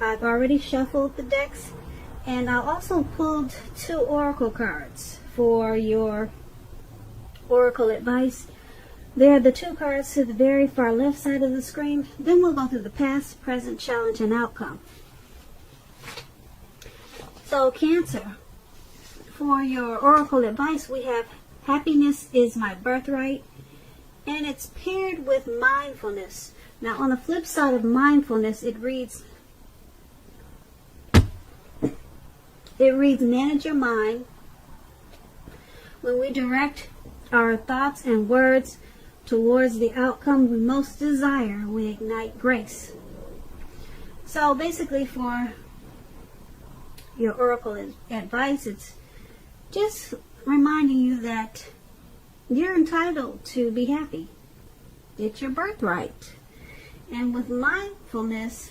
I've already shuffled the decks, and I also pulled 2 oracle cards for your oracle advice. They're the 2 cards to the very far left side of the screen. Then we'll go through the past, present, challenge, and outcome. So Cancer, for your oracle advice, we have happiness is my birthright, and it's paired with mindfulness. Now on the flip side of mindfulness, it reads manage your mind. When we direct our thoughts and words towards the outcome we most desire, we ignite grace. So basically, for your oracle advice, it's just reminding you that you're entitled to be happy. It's your birthright. And with mindfulness,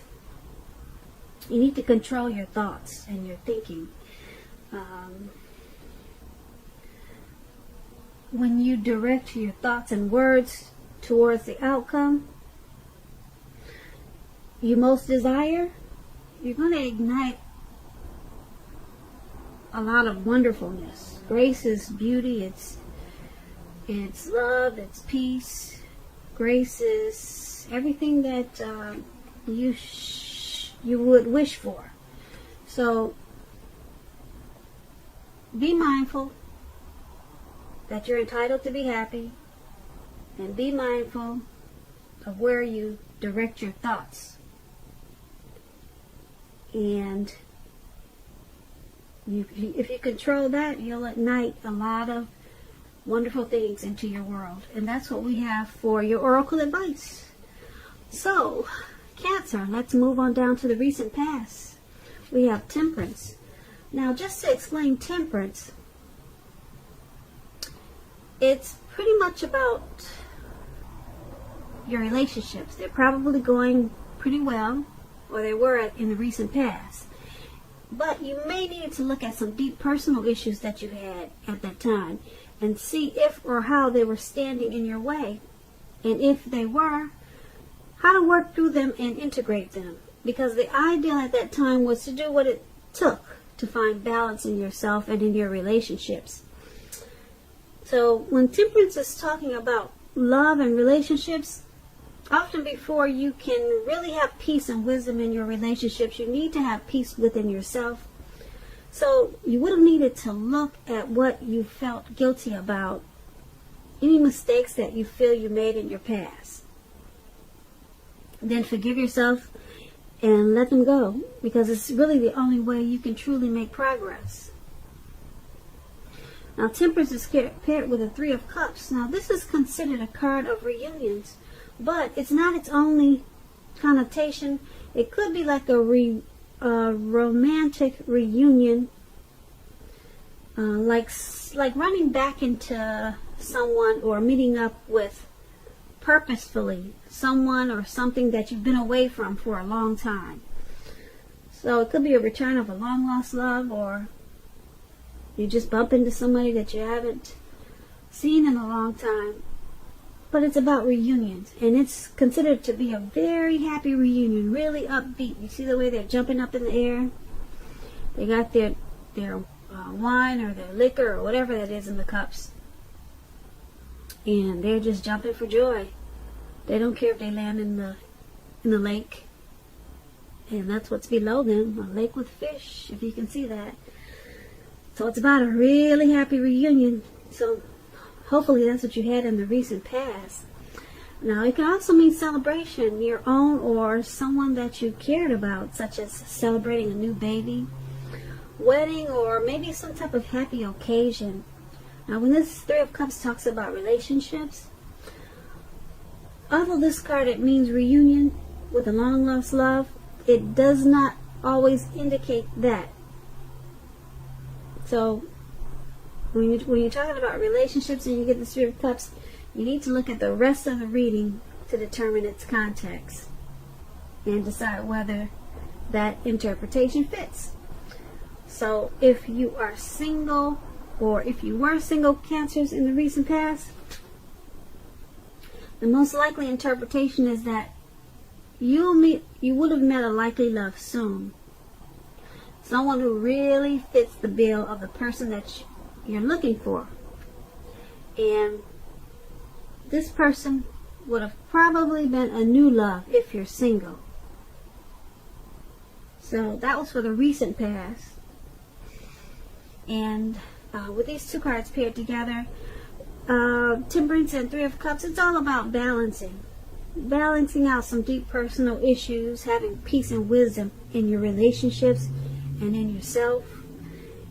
you need to control your thoughts and your thinking. When you direct your thoughts and words towards the outcome you most desire, you're going to ignite a lot of wonderfulness. Grace is beauty, it's love, it's peace. Grace is everything that you would wish for. So be mindful that you're entitled to be happy, and be mindful of where you direct your thoughts. And if you control that, you'll ignite a lot of wonderful things into your world. And that's what we have for your oracle advice. So, Cancer, let's move on down to the recent past. We have Temperance. Now, just to explain Temperance, it's pretty much about your relationships. They're probably going pretty well, or they were in the recent past. But you may need to look at some deep personal issues that you had at that time and see if or how they were standing in your way. And if they were, how to work through them and integrate them. Because the ideal at that time was to do what it took to find balance in yourself and in your relationships. So when Temperance is talking about love and relationships, often before you can really have peace and wisdom in your relationships, you need to have peace within yourself. So you would have needed to look at what you felt guilty about, any mistakes that you feel you made in your past. Then forgive yourself and let them go, because it's really the only way you can truly make progress. Now, Temperance is paired with a 3 of Cups. Now, this is considered a card of reunions, but it's not its only connotation. It could be like a romantic reunion, like running back into someone or meeting up with purposefully someone or something that you've been away from for a long time. So it could be a return of a long lost love, or you just bump into somebody that you haven't seen in a long time. But it's about reunions, and it's considered to be a very happy reunion, really upbeat. You see the way they're jumping up in the air? They got their wine or their liquor or whatever that is in the cups, and they're just jumping for joy. They don't care if they land in the lake, and that's what's below them, a lake with fish, if you can see that. So it's about a really happy reunion. So hopefully that's what you had in the recent past. Now, it can also mean celebration, your own or someone that you cared about, such as celebrating a new baby, wedding, or maybe some type of happy occasion. Now, when this 3 of Cups talks about relationships, although this card, it means reunion with a long lost love, it does not always indicate that. So when you're talking about relationships and you get the 3 of Cups, you need to look at the rest of the reading to determine its context and decide whether that interpretation fits. So if you are single, or if you were single, Cancers, in the recent past, the most likely interpretation is that you would have met a likely love soon. Someone who really fits the bill of the person that you're looking for. And this person would have probably been a new love if you're single. So that was for the recent past. And with these two cards paired together, Temperance and Three of Cups, it's all about balancing. Balancing out some deep personal issues, having peace and wisdom in your relationships and in yourself.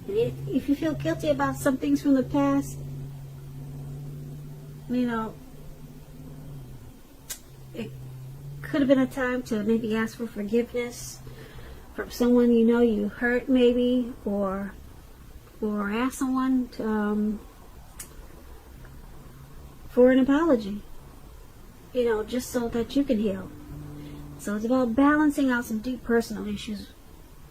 And if you feel guilty about some things from the past, it could have been a time to maybe ask for forgiveness from someone you hurt, maybe, or ask someone to, for an apology, just so that you can heal. So it's about balancing out some deep personal issues,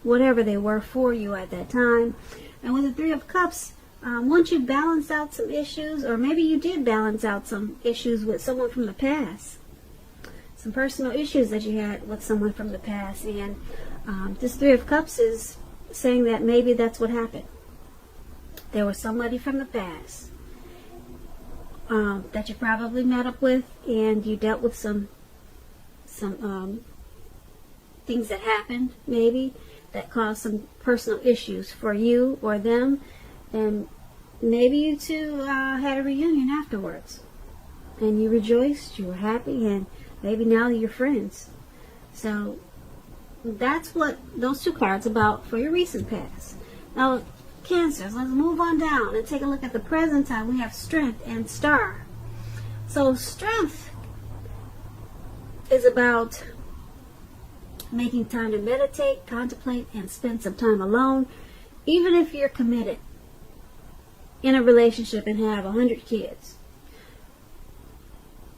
whatever they were for you at that time. And with the Three of Cups, once you balance out some issues, or maybe you did balance out some issues with someone from the past, some personal issues that you had with someone from the past, and this Three of Cups is saying that maybe that's what happened. There was somebody from the past that you probably met up with, and you dealt with some things that happened, maybe, that caused some personal issues for you or them, and maybe you two had a reunion afterwards, and you rejoiced, you were happy, and maybe now you're friends. So that's what those two cards about for your recent past. Now, Cancers, let's move on down and take a look at the present time. We have Strength and Star. So Strength is about making time to meditate, contemplate, and spend some time alone, even if you're committed in a relationship and have 100 kids.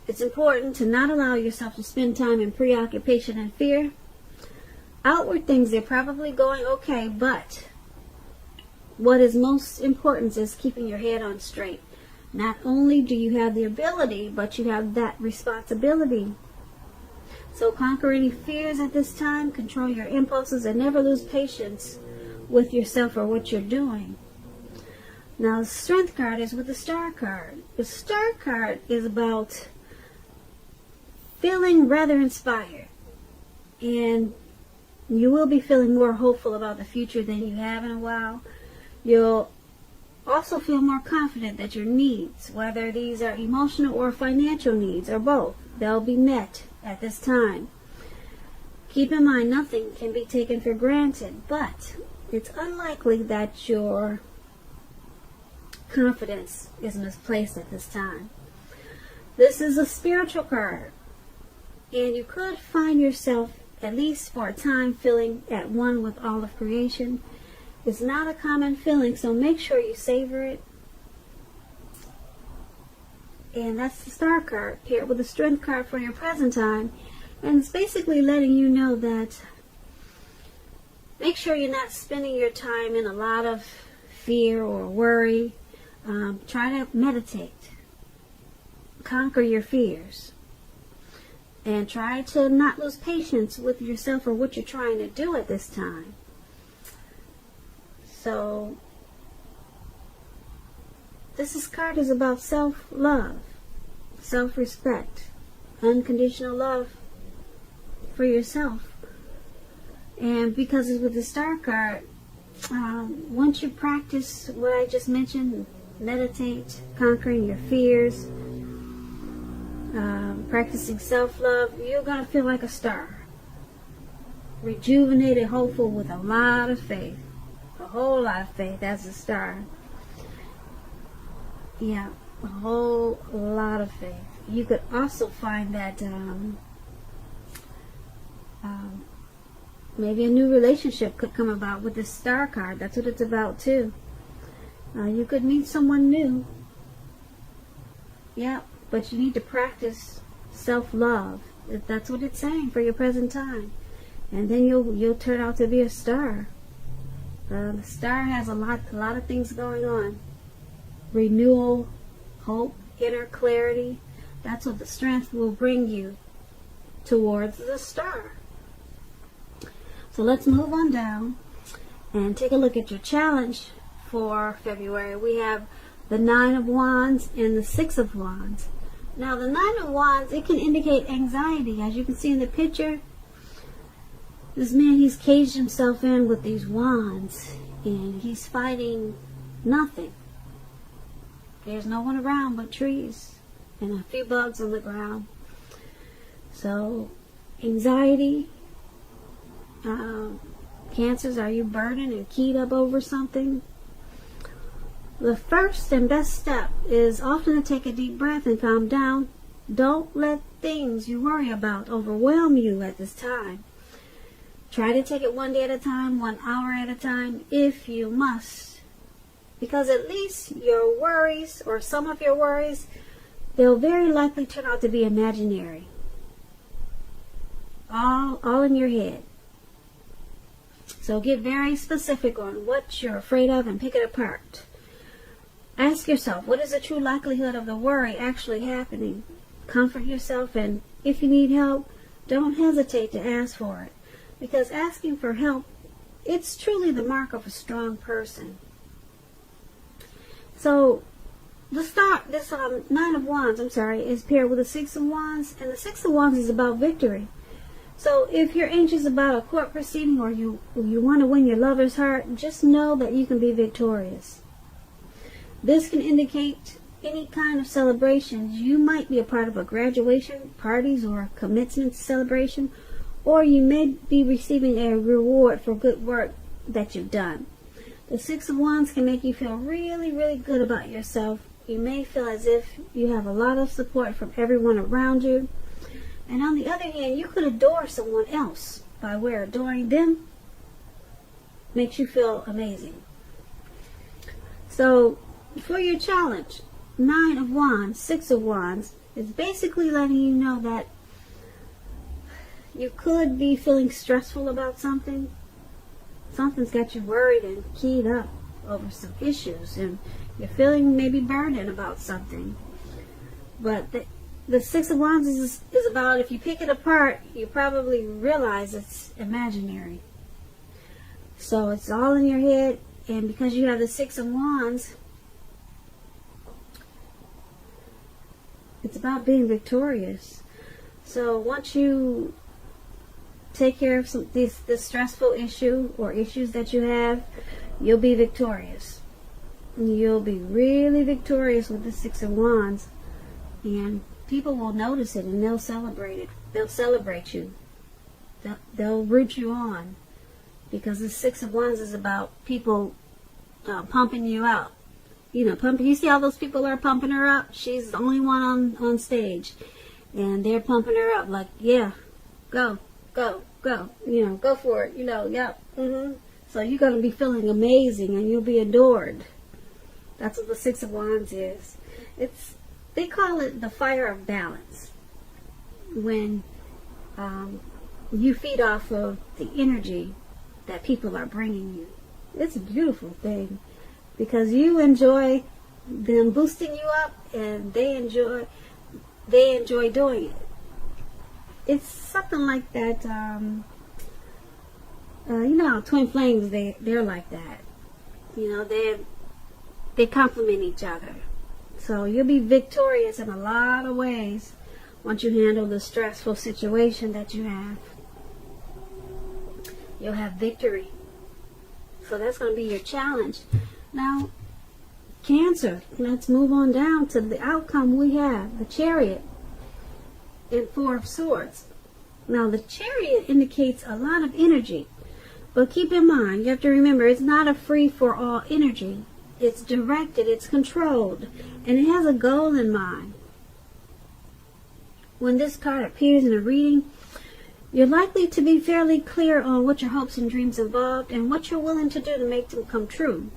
It's important to not allow yourself to spend time in preoccupation and fear. Outward things, they're probably going okay, but what is most important is keeping your head on straight. Not only do you have the ability, but you have that responsibility. So conquer any fears at this time, control your impulses, and never lose patience with yourself or what you're doing. Now, the Strength card is with the Star card. The Star card is about feeling rather inspired. And you will be feeling more hopeful about the future than you have in a while. You'll also feel more confident that your needs, whether these are emotional or financial needs or both, they'll be met at this time. Keep in mind, nothing can be taken for granted, but it's unlikely that your confidence is misplaced at this time. This is a spiritual card, and you could find yourself, at least for a time, feeling at one with all of creation. It's not a common feeling, so make sure you savor it. And that's the Star card paired with the Strength card for your present time. And it's basically letting you know that make sure you're not spending your time in a lot of fear or worry. Try to meditate. Conquer your fears. And try to not lose patience with yourself or what you're trying to do at this time. So, this card is about self-love, self-respect, unconditional love for yourself. And because it's with the Star card, once you practice what I just mentioned, meditate, conquering your fears, practicing self-love, you're going to feel like a star. Rejuvenated, hopeful, with a lot of faith. A whole lot of faith as a star. Yeah, a whole lot of faith. You could also find that maybe a new relationship could come about with this Star card. That's what it's about too. You could meet someone new. Yeah, but you need to practice self-love. That's what it's saying for your present time. And then you'll turn out to be a star. The Star has a lot of things going on. Renewal, hope, inner clarity. That's what the Strength will bring you towards the star. So let's move on down and take a look at your challenge for February. We have the Nine of Wands and the Six of Wands. Now the Nine of Wands, it can indicate anxiety. As you can see in the picture, this man, he's caged himself in with these wands and he's fighting nothing. There's no one around but trees and a few bugs on the ground. So anxiety, Cancers, are you burdened and keyed up over something? The first and best step is often to take a deep breath and calm down. Don't let things you worry about overwhelm you at this time. Try to take it one day at a time, 1 hour at a time, if you must. Because at least your worries, or some of your worries, they'll very likely turn out to be imaginary. All in your head. So get very specific on what you're afraid of and pick it apart. Ask yourself, what is the true likelihood of the worry actually happening? Comfort yourself, and if you need help, don't hesitate to ask for it. Because asking for help, it's truly the mark of a strong person. So, this Nine of Wands, is paired with the Six of Wands, and the Six of Wands is about victory. So, if you're anxious about a court proceeding or you want to win your lover's heart, just know that you can be victorious. This can indicate any kind of celebrations. You might be a part of a graduation, parties, or a commencement celebration, or you may be receiving a reward for good work that you've done. The Six of Wands can make you feel really, really good about yourself. You may feel as if you have a lot of support from everyone around you. And on the other hand, you could adore someone else by where adoring them makes you feel amazing. So, for your challenge, Nine of Wands, Six of Wands is basically letting you know that you could be feeling stressful about something. Something's got you worried and keyed up over some issues, and you're feeling maybe burdened about something. But the Six of Wands is about, if you pick it apart, you probably realize it's imaginary. So it's all in your head, and because you have the Six of Wands, it's about being victorious. So once you take care of this stressful issue or issues that you have, you'll be victorious. You'll be really victorious with the Six of Wands, and people will notice it and they'll celebrate it. They'll celebrate you. They'll root you on, because the Six of Wands is about people pumping you out. You see how those people are pumping her up? She's the only one on stage, and they're pumping her up like, yeah, go, go for it, yep. So you're going to be feeling amazing, and you'll be adored. That's what the Six of Wands is. They call it the fire of balance. When you feed off of the energy that people are bringing you. It's a beautiful thing, because you enjoy them boosting you up, and they enjoy doing it. It's something like that. Twin flames, they're like that. They complement each other. So you'll be victorious in a lot of ways once you handle the stressful situation that you have. You'll have victory. So that's going to be your challenge. Now, Cancer, let's move on down to the outcome we have. The Chariot and Four of Swords. Now, the Chariot indicates a lot of energy. But keep in mind, you have to remember, it's not a free-for-all energy. It's directed, it's controlled, and it has a goal in mind. When this card appears in a reading, you're likely to be fairly clear on what your hopes and dreams involved and what you're willing to do to make them come true.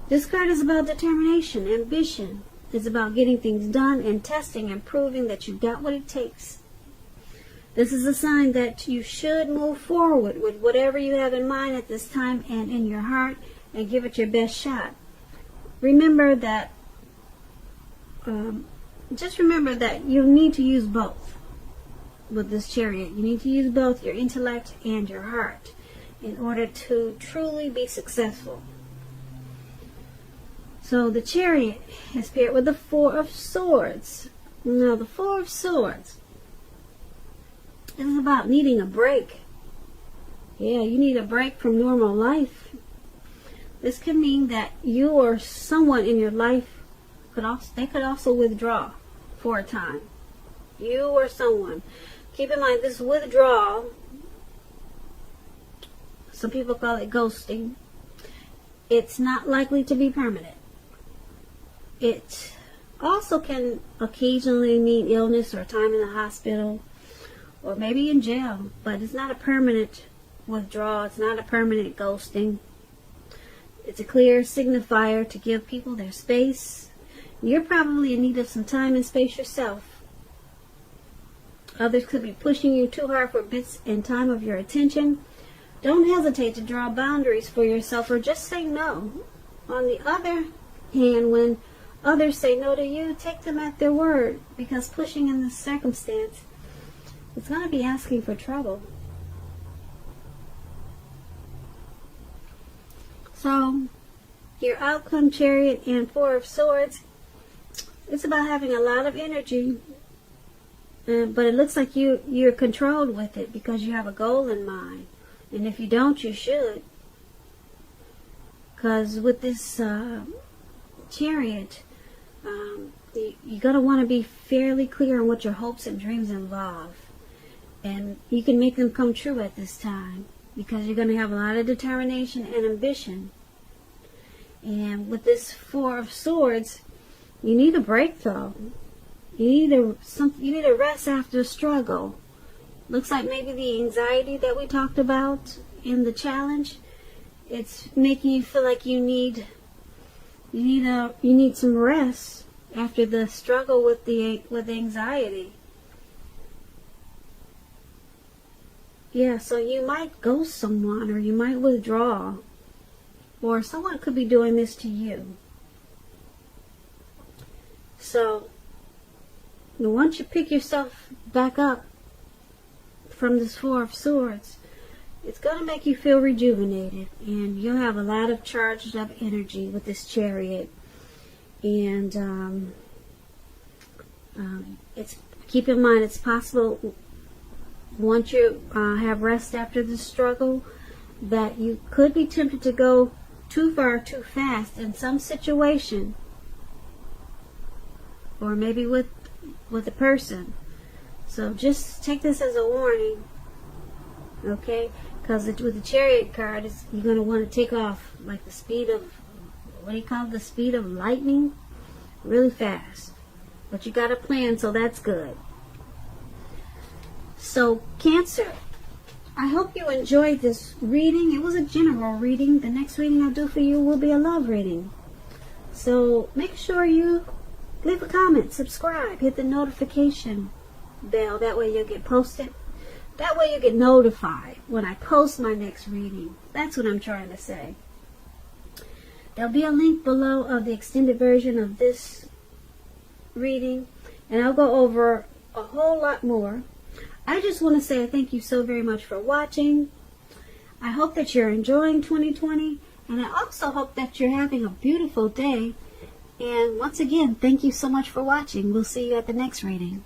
This card is about determination, ambition. It's about getting things done and testing and proving that you've got what it takes. This is a sign that you should move forward with whatever you have in mind at this time and in your heart, and give it your best shot. Remember that, just remember that you need to use both. with this chariot. You need to use both your intellect and your heart in order to truly be successful. So the chariot is paired with the Four of Swords. Now the Four of Swords is about needing a break. Yeah, you need a break from normal life. This could mean that you or someone in your life could also withdraw for a time. You or someone. Keep in mind, this withdrawal, some people call it ghosting, it's not likely to be permanent. It also can occasionally mean illness or time in the hospital or maybe in jail, but it's not a permanent withdrawal. It's not a permanent ghosting. It's a clear signifier to give people their space. You're probably in need of some time and space yourself. Others could be pushing you too hard for bits and time of your attention. Don't hesitate to draw boundaries for yourself or just say no. On the other hand, when others say no to you, take them at their word, because pushing in this circumstance, it's going to be asking for trouble. So, your outcome, Chariot and Four of Swords, it's about having a lot of energy, but it looks like you're controlled with it because you have a goal in mind. And if you don't, you should. Because with this Chariot, you're going to want to be fairly clear on what your hopes and dreams involve. And you can make them come true at this time, because you're going to have a lot of determination and ambition. And with this Four of Swords, you need a break, though. You need a rest after a struggle. Looks like maybe the anxiety that we talked about in the challenge, it's making you feel like you need some rest after the struggle with anxiety. Yeah, so you might ghost someone, or you might withdraw, or someone could be doing this to you. So, once you pick yourself back up from this Four of Swords, it's going to make you feel rejuvenated, and you'll have a lot of charged up energy with this Chariot. And keep in mind, it's possible once you have rest after the struggle that you could be tempted to go too far too fast in some situation, or maybe with a person. So just take this as a warning, okay? Because with the Chariot card, you're going to want to take off like the speed of, what do you call it? The speed of lightning? Really fast. But you got a plan, so that's good. So, Cancer, I hope you enjoyed this reading. It was a general reading. The next reading I do for you will be a love reading. So, make sure you leave a comment, subscribe, hit the notification bell. That way you'll get posted. That way you get notified when I post my next reading. That's what I'm trying to say. There'll be a link below of the extended version of this reading, and I'll go over a whole lot more. I just want to say thank you so very much for watching. I hope that you're enjoying 2020, and I also hope that you're having a beautiful day. And once again, thank you so much for watching. We'll see you at the next reading.